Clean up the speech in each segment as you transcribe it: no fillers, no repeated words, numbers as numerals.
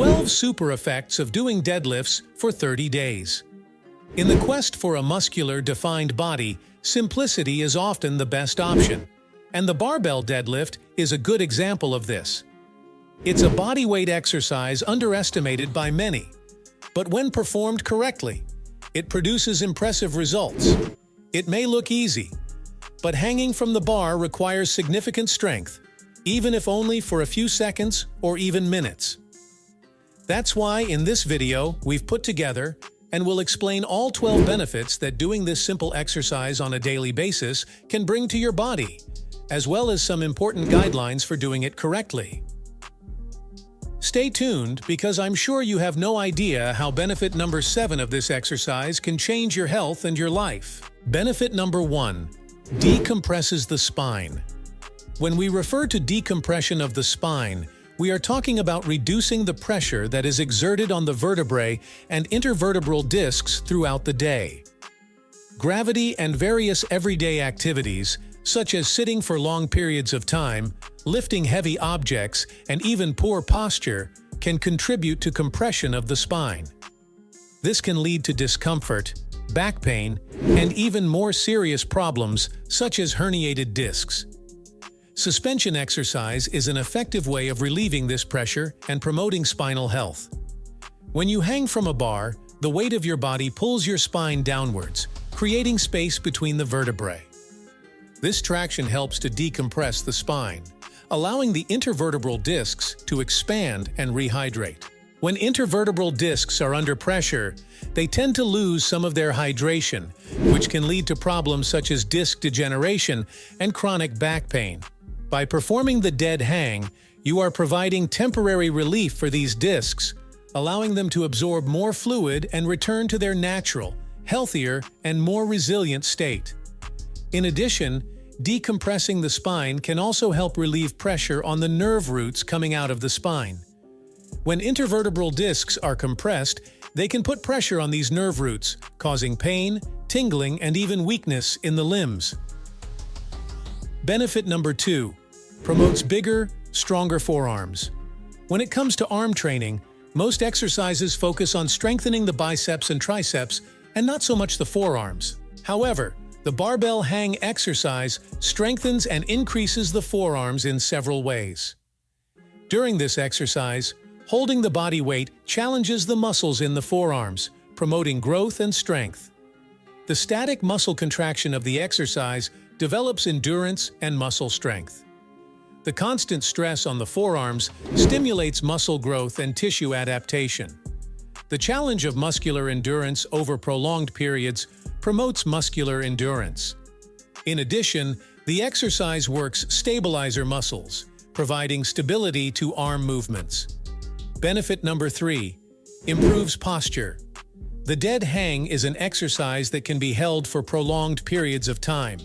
12 super effects of doing deadlifts for 30 days. In the quest for a muscular, defined body, simplicity is often the best option, and the barbell deadlift is a good example of this. It's a bodyweight exercise underestimated by many, but when performed correctly, it produces impressive results. It may look easy, but hanging from the bar requires significant strength, even if only for a few seconds or even minutes. That's why in this video we've put together and will explain all 12 benefits that doing this simple exercise on a daily basis can bring to your body, as well as some important guidelines for doing it correctly. Stay tuned because I'm sure you have no idea how benefit number 7 of this exercise can change your health and your life. Benefit number 1. Decompresses the spine. When we refer to decompression of the spine, we are talking about reducing the pressure that is exerted on the vertebrae and intervertebral discs throughout the day. Gravity and various everyday activities, such as sitting for long periods of time, lifting heavy objects, and even poor posture, can contribute to compression of the spine. This can lead to discomfort, back pain, and even more serious problems such as herniated discs. Suspension exercise is an effective way of relieving this pressure and promoting spinal health. When you hang from a bar, the weight of your body pulls your spine downwards, creating space between the vertebrae. This traction helps to decompress the spine, allowing the intervertebral discs to expand and rehydrate. When intervertebral discs are under pressure, they tend to lose some of their hydration, which can lead to problems such as disc degeneration and chronic back pain. By performing the dead hang, you are providing temporary relief for these discs, allowing them to absorb more fluid and return to their natural, healthier, and more resilient state. In addition, decompressing the spine can also help relieve pressure on the nerve roots coming out of the spine. When intervertebral discs are compressed, they can put pressure on these nerve roots, causing pain, tingling, and even weakness in the limbs. Benefit number 2. Promotes bigger, stronger forearms. When it comes to arm training, most exercises focus on strengthening the biceps and triceps and not so much the forearms. However, the barbell hang exercise strengthens and increases the forearms in several ways. During this exercise, holding the body weight challenges the muscles in the forearms, promoting growth and strength. The static muscle contraction of the exercise develops endurance and muscle strength. The constant stress on the forearms stimulates muscle growth and tissue adaptation. The challenge of muscular endurance over prolonged periods promotes muscular endurance. In addition, the exercise works stabilizer muscles, providing stability to arm movements. Benefit number 3. Improves posture. The dead hang is an exercise that can be held for prolonged periods of time.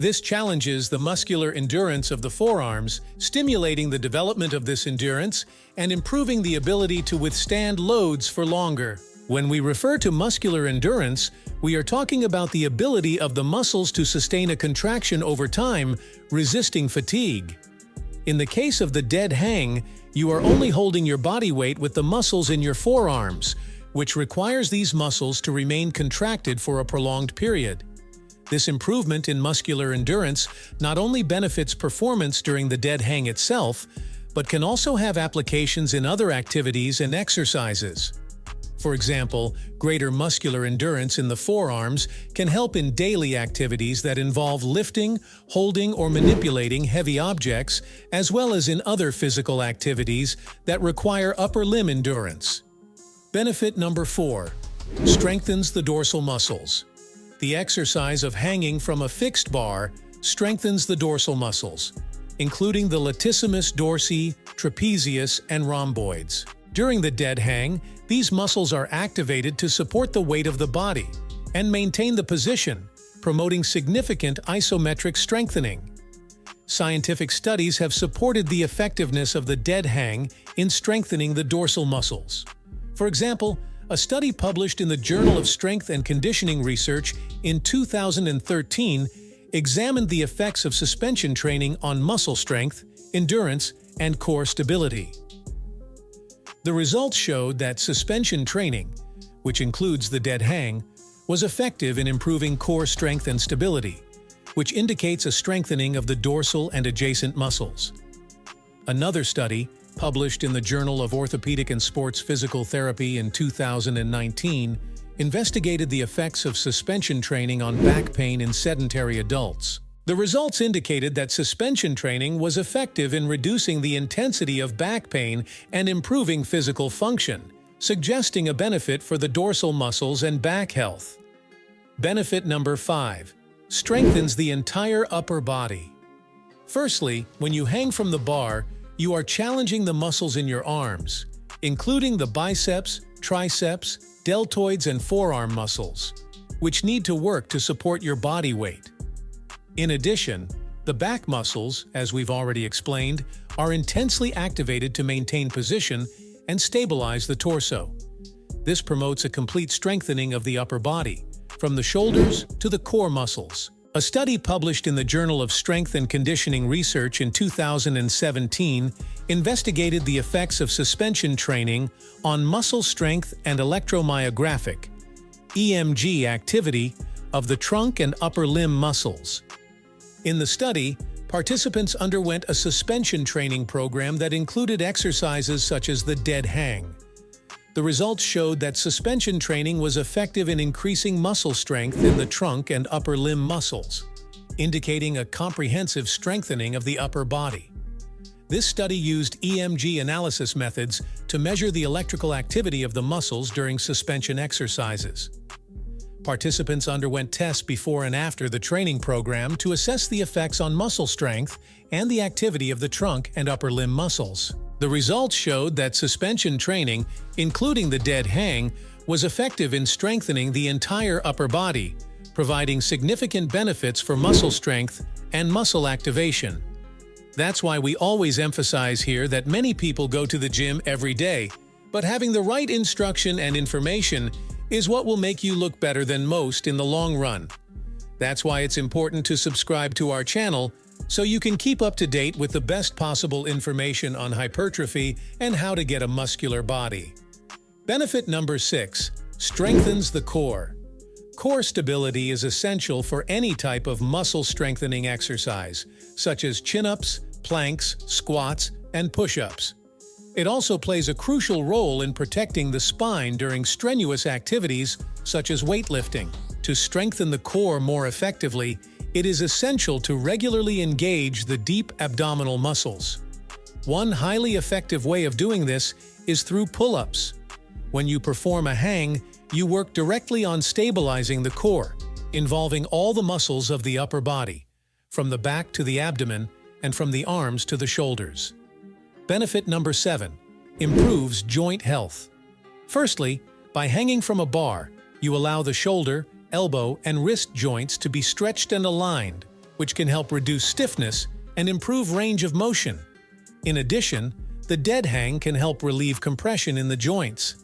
This challenges the muscular endurance of the forearms, stimulating the development of this endurance and improving the ability to withstand loads for longer. When we refer to muscular endurance, we are talking about the ability of the muscles to sustain a contraction over time, resisting fatigue. In the case of the dead hang, you are only holding your body weight with the muscles in your forearms, which requires these muscles to remain contracted for a prolonged period. This improvement in muscular endurance not only benefits performance during the dead hang itself, but can also have applications in other activities and exercises. For example, greater muscular endurance in the forearms can help in daily activities that involve lifting, holding, or manipulating heavy objects, as well as in other physical activities that require upper limb endurance. Benefit number 4. Strengthens the dorsal muscles. The exercise of hanging from a fixed bar strengthens the dorsal muscles, including the latissimus dorsi, trapezius, and rhomboids. During the dead hang, these muscles are activated to support the weight of the body and maintain the position, promoting significant isometric strengthening. Scientific studies have supported the effectiveness of the dead hang in strengthening the dorsal muscles. For example, a study published in the Journal of Strength and Conditioning Research in 2013 examined the effects of suspension training on muscle strength, endurance, and core stability. The results showed that suspension training, which includes the dead hang, was effective in improving core strength and stability, which indicates a strengthening of the dorsal and adjacent muscles. Another study, published in the Journal of Orthopedic and Sports Physical Therapy in 2019, investigated the effects of suspension training on back pain in sedentary adults. The results indicated that suspension training was effective in reducing the intensity of back pain and improving physical function, suggesting a benefit for the dorsal muscles and back health. Benefit number 5. Strengthens the entire upper body. Firstly, when you hang from the bar, you are challenging the muscles in your arms, including the biceps, triceps, deltoids, and forearm muscles, which need to work to support your body weight. In addition, the back muscles, as we've already explained, are intensely activated to maintain position and stabilize the torso. This promotes a complete strengthening of the upper body, from the shoulders to the core muscles. A study published in the Journal of Strength and Conditioning Research in 2017 investigated the effects of suspension training on muscle strength and electromyographic (EMG) activity of the trunk and upper limb muscles. In the study, participants underwent a suspension training program that included exercises such as the dead hang. The results showed that suspension training was effective in increasing muscle strength in the trunk and upper limb muscles, indicating a comprehensive strengthening of the upper body. This study used EMG analysis methods to measure the electrical activity of the muscles during suspension exercises. Participants underwent tests before and after the training program to assess the effects on muscle strength and the activity of the trunk and upper limb muscles. The results showed that suspension training, including the dead hang, was effective in strengthening the entire upper body, providing significant benefits for muscle strength and muscle activation. That's why we always emphasize here that many people go to the gym every day, but having the right instruction and information is what will make you look better than most in the long run. That's why it's important to subscribe to our channel so you can keep up to date with the best possible information on hypertrophy and how to get a muscular body. Benefit number 6. Strengthens the core. Core stability is essential for any type of muscle strengthening exercise, such as chin-ups, planks, squats, and push-ups. It also plays a crucial role in protecting the spine during strenuous activities such as weightlifting. To strengthen the core more effectively, it is essential to regularly engage the deep abdominal muscles. One highly effective way of doing this is through pull-ups. When you perform a hang, you work directly on stabilizing the core, involving all the muscles of the upper body, from the back to the abdomen and from the arms to the shoulders. Benefit number 7. Improves joint health. Firstly, by hanging from a bar, you allow the shoulder, elbow, and wrist joints to be stretched and aligned, which can help reduce stiffness and improve range of motion. In addition, the dead hang can help relieve compression in the joints.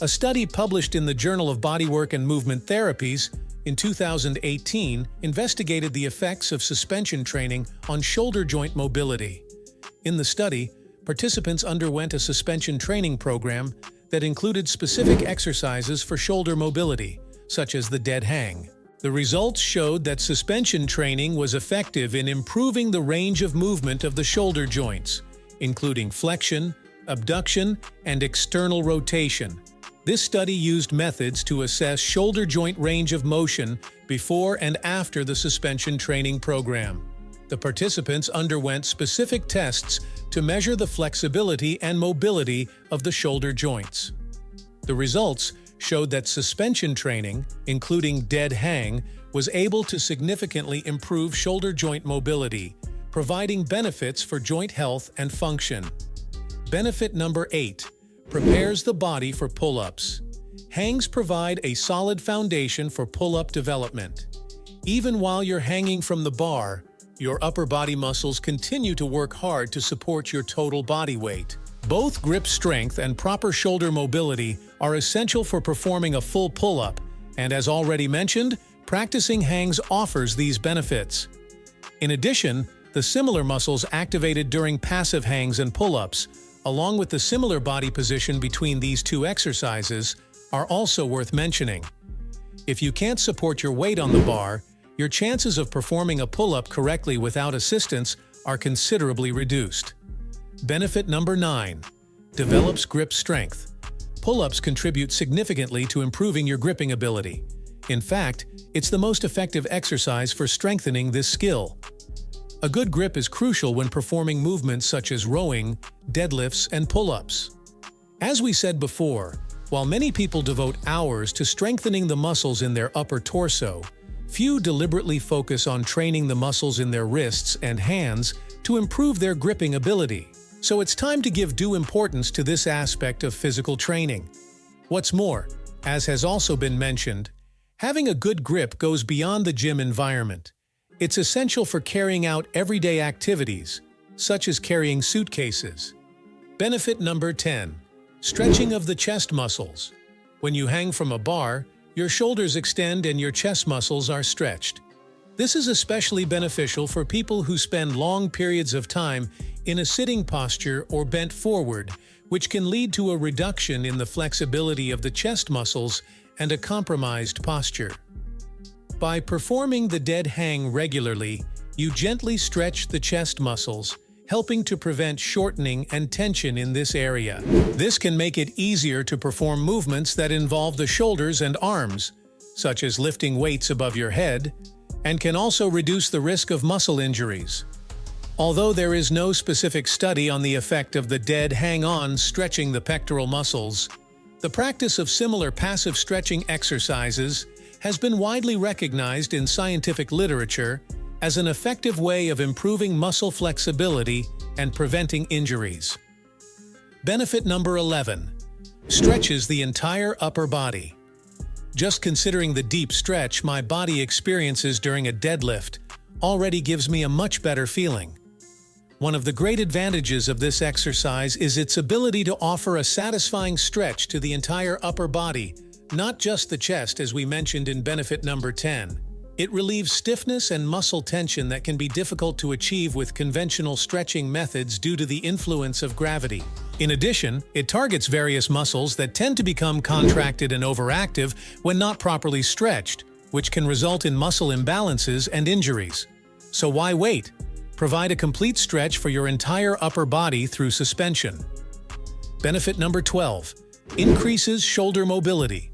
A study published in the Journal of Bodywork and Movement Therapies in 2018 investigated the effects of suspension training on shoulder joint mobility. In the study, participants underwent a suspension training program that included specific exercises for shoulder mobility, such as the dead hang. The results showed that suspension training was effective in improving the range of movement of the shoulder joints, including flexion, abduction, and external rotation. This study used methods to assess shoulder joint range of motion before and after the suspension training program. The participants underwent specific tests to measure the flexibility and mobility of the shoulder joints. The results showed that suspension training, including dead hang, was able to significantly improve shoulder joint mobility, providing benefits for joint health and function. Benefit number 8. Prepares the body for pull-ups. Hangs provide a solid foundation for pull-up development. Even while you're hanging from the bar, your upper body muscles continue to work hard to support your total body weight. Both grip strength and proper shoulder mobility are essential for performing a full pull-up, and as already mentioned, practicing hangs offers these benefits. In addition, the similar muscles activated during passive hangs and pull-ups along with the similar body position between these two exercises, are also worth mentioning. If you can't support your weight on the bar, your chances of performing a pull-up correctly without assistance are considerably reduced. Benefit number 9. Develops grip strength. Pull-ups contribute significantly to improving your gripping ability. In fact, it's the most effective exercise for strengthening this skill. A good grip is crucial when performing movements such as rowing, deadlifts, and pull-ups. As we said before, while many people devote hours to strengthening the muscles in their upper torso, few deliberately focus on training the muscles in their wrists and hands to improve their gripping ability. So it's time to give due importance to this aspect of physical training. What's more, as has also been mentioned, having a good grip goes beyond the gym environment. It's essential for carrying out everyday activities, such as carrying suitcases. Benefit number 10. Stretching of the chest muscles. When you hang from a bar, your shoulders extend and your chest muscles are stretched. This is especially beneficial for people who spend long periods of time in a sitting posture or bent forward, which can lead to a reduction in the flexibility of the chest muscles and a compromised posture. By performing the dead hang regularly, you gently stretch the chest muscles, helping to prevent shortening and tension in this area. This can make it easier to perform movements that involve the shoulders and arms, such as lifting weights above your head, and can also reduce the risk of muscle injuries. Although there is no specific study on the effect of the dead hang-on stretching the pectoral muscles, the practice of similar passive stretching exercises has been widely recognized in scientific literature as an effective way of improving muscle flexibility and preventing injuries. Benefit number 11. Stretches the entire upper body. Just considering the deep stretch my body experiences during a deadlift already gives me a much better feeling. One of the great advantages of this exercise is its ability to offer a satisfying stretch to the entire upper body, not just the chest as we mentioned in benefit number 10. It relieves stiffness and muscle tension that can be difficult to achieve with conventional stretching methods due to the influence of gravity. In addition, it targets various muscles that tend to become contracted and overactive when not properly stretched, which can result in muscle imbalances and injuries. So why wait? Provide a complete stretch for your entire upper body through suspension. Benefit number 12. Increases shoulder mobility.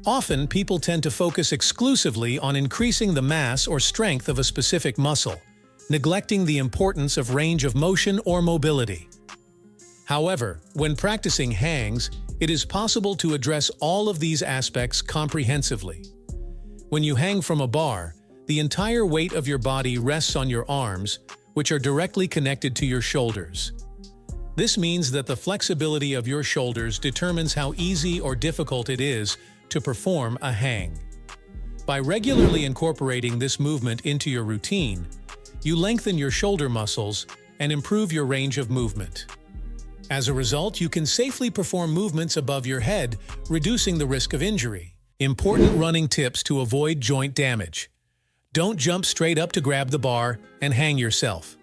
Often, people tend to focus exclusively on increasing the mass or strength of a specific muscle, neglecting the importance of range of motion or mobility. However, when practicing hangs, it is possible to address all of these aspects comprehensively. When you hang from a bar, the entire weight of your body rests on your arms, which are directly connected to your shoulders. This means that the flexibility of your shoulders determines how easy or difficult it is to perform a hang. By regularly incorporating this movement into your routine, you lengthen your shoulder muscles and improve your range of movement. As a result, you can safely perform movements above your head, reducing the risk of injury. Important running tips to avoid joint damage. Don't jump straight up to grab the bar and hang yourself.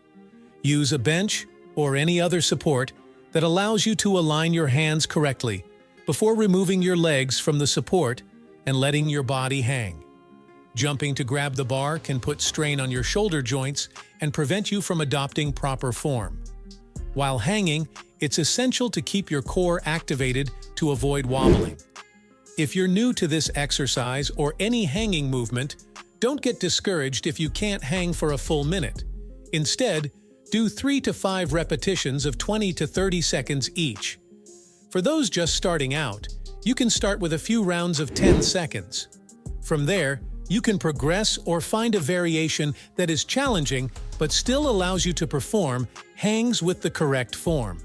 Use a bench or any other support that allows you to align your hands correctly before removing your legs from the support and letting your body hang. Jumping to grab the bar can put strain on your shoulder joints and prevent you from adopting proper form. While hanging, it's essential to keep your core activated to avoid wobbling. If you're new to this exercise or any hanging movement, don't get discouraged if you can't hang for a full minute. Instead, do 3 to 5 repetitions of 20 to 30 seconds each. For those just starting out, you can start with a few rounds of 10 seconds. From there, you can progress or find a variation that is challenging but still allows you to perform hangs with the correct form.